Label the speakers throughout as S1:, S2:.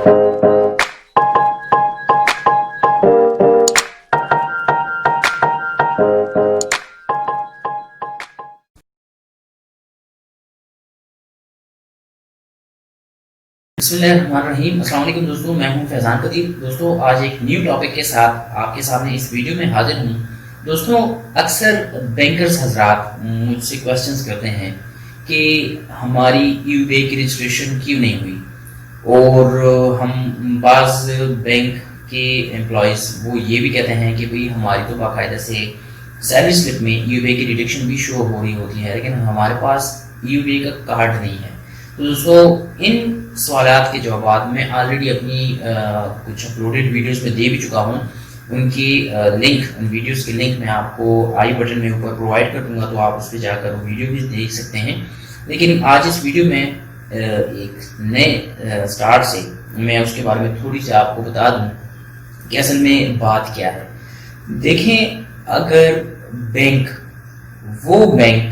S1: बिस्मिल्लाहिर्रहमानिर्रहीम। अस्सलाम वालेकुम दोस्तों, मैं हूं फैज़ान कदीर। दोस्तों, आज एक न्यू टॉपिक के साथ आपके सामने इस वीडियो में हाजिर हूं। दोस्तों, अक्सर बैंकर्स हजरात मुझसे क्वेश्चंस करते हैं कि हमारी यूबीआई की रजिस्ट्रेशन क्यों नहीं हुई, और हम बाज़ बैंक के एम्प्लॉयज़ वो ये भी कहते हैं कि भाई हमारी तो बाकायदा से सैलरी स्लिप में यूबीआई की डिडक्शन भी शो हो रही होती है, लेकिन हमारे पास यूबीआई का कार्ड नहीं है। तो दोस्तों, इन सवालात के जवाब मैं ऑलरेडी अपनी कुछ अपलोडेड वीडियोस में दे भी चुका हूँ। उनकी लिंक, उन वीडियोस के लिंक मैं आपको आई बटन में ऊपर प्रोवाइड कर दूंगा, तो आप उस पर जाकर वो वीडियो भी देख सकते हैं। लेकिन आज इस वीडियो में एक नए स्टार्ट से मैं उसके बारे में थोड़ी सी आपको बता दूं कि असल में बात क्या है। देखें, अगर वो बैंक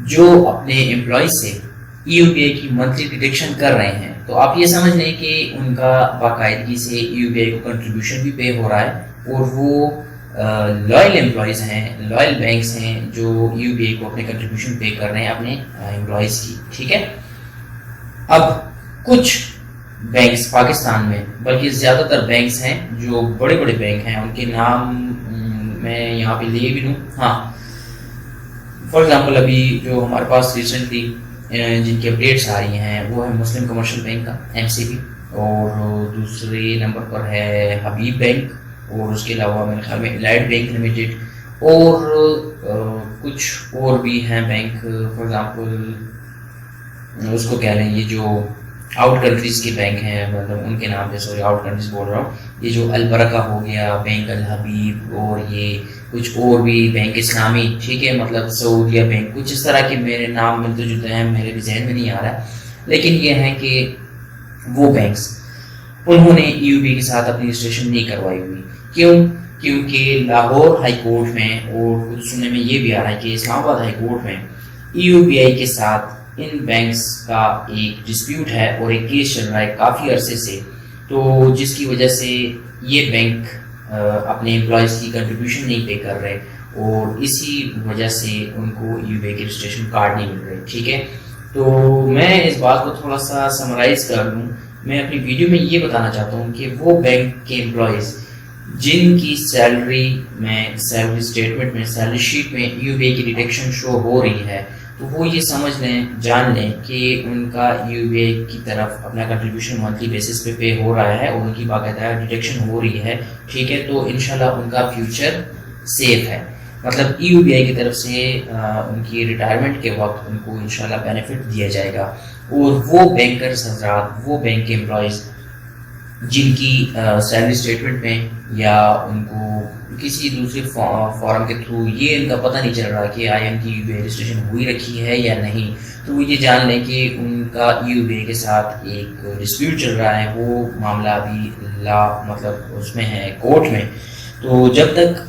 S1: जो अपने एम्प्लॉय से यूबीआई की मंथली डिडक्शन कर रहे हैं, तो आप ये समझ लें कि उनका बाकायदगी से यूबीआई को कंट्रीब्यूशन भी पे हो रहा है, और वो लॉयल एम्प्लॉयज़ हैं, लॉयल बैंक्स हैं जो यूबीआई को अपने कंट्रीब्यूशन पे कर रहे हैं अपने एम्प्लॉयज़ की। ठीक है। अब कुछ बैंक्स पाकिस्तान में, बल्कि ज़्यादातर बैंक्स हैं जो बड़े बड़े बैंक हैं, उनके नाम मैं यहाँ पे ले भी लूँ। हाँ, फॉर एग्जाम्पल अभी जो हमारे पास रिसेंटली जिनकी अपडेट्स आ रही हैं वो है मुस्लिम कमर्शियल बैंक का एमसीबी, और दूसरे नंबर पर है हबीब बैंक, और उसके अलावा मेरे ख्याल में इलाइट बैंक लिमिटेड, और कुछ और भी हैं बैंक। फॉर एग्जांपल उसको कह लें, ये जो आउट कंट्रीज़ के बैंक हैं, मतलब उनके नाम पे, सॉरी आउट कंट्रीज़ बोल रहा हूँ, ये जो अल बरका हो गया, बैंक अल हबीब, और ये कुछ और भी बैंक इस्लामी, ठीक है, मतलब सऊदिया बैंक, कुछ इस तरह के मेरे नाम मिलते जुलते हैं, मेरे भी जहन में नहीं आ रहा। लेकिन ये है कि वो बैंक्स, उन्होंने यूबीआई के साथ अपनी रजिस्ट्रेशन नहीं करवाई हुई। क्यों? क्योंकि लाहौर हाई कोर्ट में, और कुछ सुनने में ये भी आ रहा है कि इस्लामाबाद हाई कोर्ट में यूबीआई के साथ इन बैंक्स का एक डिस्प्यूट है और एक केस चल रहा है काफ़ी अरसे से, तो जिसकी वजह से ये बैंक अपने एम्प्लॉयज़ की कंट्रीब्यूशन नहीं पे कर रहे, और इसी वजह से उनको यूबीआई के रजिस्ट्रेशन कार्ड नहीं मिल रहे। ठीक है। तो मैं इस बात को थोड़ा सा समराइज कर लूँ। मैं अपनी वीडियो में ये बताना चाहता हूँ कि वो बैंक के एम्प्लॉयज़ जिनकी सैलरी में, सैलरी स्टेटमेंट में, सैलरी शीट में यूबीआई की डिडक्शन शो हो रही है, तो वो ये समझ लें, जान लें कि उनका यूबीआई की तरफ अपना कंट्रीब्यूशन मंथली बेसिस पे हो रहा है, और उनकी बाकायदा डिडक्शन हो रही है। ठीक है। तो इंशाल्लाह उनका फ्यूचर सेफ है, मतलब यूबीआई की तरफ से उनकी रिटायरमेंट के वक्त उनको इंशाल्लाह बेनिफिट दिया जाएगा। और वो बैंकर्स हजरात, वो बैंक के एम्प्लॉयज़ जिनकी सैलरी स्टेटमेंट में या उनको किसी दूसरे फॉर्म के थ्रू ये इनका पता नहीं चल रहा कि आईएम की यूबीआई रजिस्ट्रेशन हुई रखी है या नहीं, तो वो ये जान लें कि उनका यूबीआई के साथ एक डिस्प्यूट चल रहा है। वो मामला अभी मतलब उसमें है, कोर्ट में। तो जब तक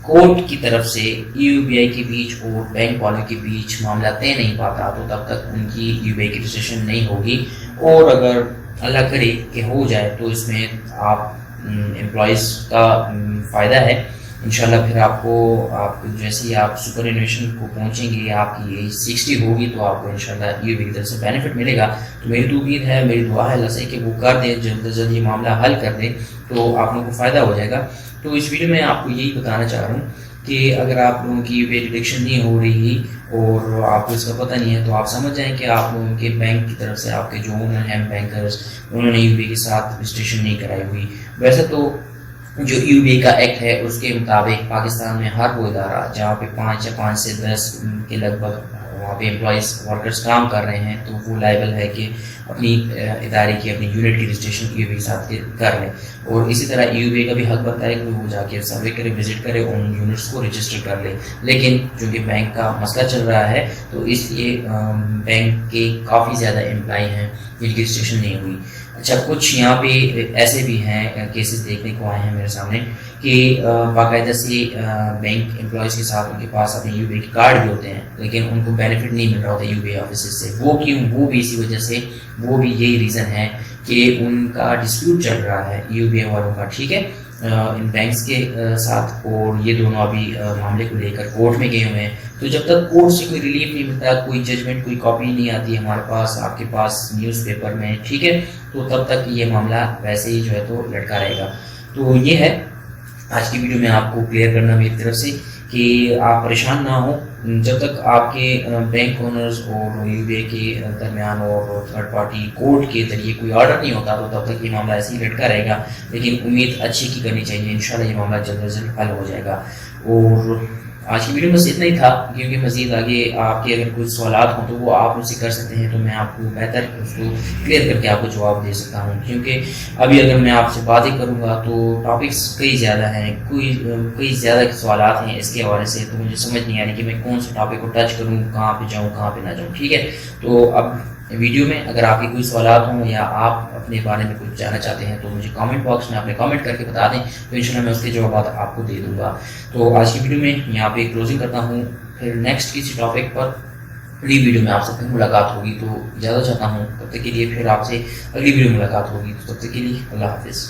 S1: कोर्ट की तरफ से यूबीआई के बीच और बैंक वालों के बीच मामला तय नहीं पाता, तो तब तक उनकी यूबीआई की रजिस्ट्रेशन नहीं होगी। और अगर अल्लाह करे कि हो जाए, तो इसमें आप एम्प्लॉयज़ का फ़ायदा है इंशाल्लाह। फिर आपको जैसे ही आप सुपर एनुएशन को पहुंचेंगे, आपकी एज 60 होगी, तो आपको इंशाल्लाह यूबीआई की तरफ से बेनिफिट मिलेगा। तो मेरी तो उम्मीद है, मेरी दुआ है अल्लाह से कि वो कर दे, जल्द से जल्द ये मामला हल कर दे, तो आप लोगों को फ़ायदा हो जाएगा। तो इस वीडियो में आपको यही बताना चाह रहा हूँ कि अगर आप लोगों की यूबीआई डिडक्शन नहीं हो रही और आपको इसका पता नहीं है, तो आप समझ जाएं कि आप लोगों के बैंक की तरफ से, आपके जो ओनर हैं बैंकर्स, उन्होंने यूबीआई के साथ रजिस्ट्रेशन नहीं कराई हुई। वैसे तो जो यूबीआई का एक्ट है उसके मुताबिक पाकिस्तान में हर वो इदारा जहाँ पे 5 या 5 से 10 के लगभग वहाँ पे एम्प्लॉयज़ वर्कर्स काम कर रहे हैं, तो वो लायबल है कि अपनी इदारे की, अपनी यूनिट की रजिस्ट्रेशन यूबीआई के साथ कर लें। और इसी तरह यूबीआई का भी हक बनता है कि वो जाके सर्वे करे, विजिट करे, उन यूनिट्स को रजिस्टर कर ले। लेकिन चूँकि बैंक का मसला चल रहा है, तो इसलिए बैंक के काफ़ी ज़्यादा एम्प्लॉय हैं जिनकी रजिस्ट्रेशन नहीं हुई। अच्छा, कुछ यहाँ पे ऐसे भी हैं केसेस देखने को आए हैं मेरे सामने कि बाकायदा से बैंक एम्प्लॉयज़ के साथ उनके पास अपने यूबीआई के कार्ड भी होते हैं, लेकिन उनको बेनिफिट بینیفٹ نہیں مل رہا ہوتا یو بی اے آفیسز سے. وہ کیوں؟ وہ بھی اسی وجہ سے، وہ بھی یہی ریزن ہے کہ ان کا ڈسپیوٹ چل رہا ہے یو بی اے والوں کا، ٹھیک ہے، ان بینکس کے ساتھ. اور یہ دونوں ابھی معاملے کو لے کر کورٹ میں گئے ہوئے ہیں. تو جب تک کورٹ سے کوئی ریلیف نہیں ملتا، کوئی ججمنٹ، کوئی کاپی نہیں آتی ہمارے پاس، آپ کے پاس نیوز پیپر میں، ٹھیک ہے، تو تب تک یہ معاملہ ویسے ہی جو ہے تو لٹکا رہے گا. تو یہ ہے آج کی ویڈیو میں آپ کو کلیئر کرنا میری طرف سے کہ آپ پریشان نہ ہوں. جب تک آپ کے بینک اونرز اور یو بی اے کے درمیان اور تھرڈ پارٹی کورٹ کے ذریعے کوئی آرڈر نہیں ہوتا، تو تب تک یہ معاملہ ایسے ہی لٹکا رہے گا. لیکن امید اچھی کی کرنی چاہیے، انشاءاللہ یہ معاملہ جلد از جلد حل ہو جائے گا. اور آج کی ویڈیو بس اتنا ہی تھا، کیونکہ مزید آگے آپ کے اگر کوئی سوالات ہوں تو وہ آپ مجھ سے کر سکتے ہیں، تو میں آپ کو بہتر اس کو کلیئر کر کے آپ کو جواب دے سکتا ہوں. کیونکہ ابھی اگر میں آپ سے باتیں کروں گا تو ٹاپکس کئی زیادہ ہیں، کئی زیادہ سوالات ہیں اس کے حوالے سے، تو مجھے سمجھ نہیں آ رہی کہ میں کون سے ٹاپک کو ٹچ کروں، کہاں پہ جاؤں، کہاں پہ نہ جاؤں، ٹھیک ہے. تو اب ویڈیو میں اگر آپ کے کوئی سوالات ہوں یا آپ اپنے بارے میں کچھ جاننا چاہتے ہیں تو مجھے کامنٹ باکس میں اپنے کامنٹ کر کے بتا دیں، تو انشاءاللہ میں اس کے جوابات آپ کو دے دوں گا. تو آج کی ویڈیو میں یہاں پہ کلوزنگ کرتا ہوں، پھر نیکسٹ کسی ٹاپک پر اگلی ویڈیو میں آپ سے پھر ملاقات ہوگی. تو اجازت چاہتا ہوں، تب تک کے لیے پھر آپ سے اگلی ویڈیو میں ملاقات ہوگی. تو تب تک کے لیے اللہ حافظ.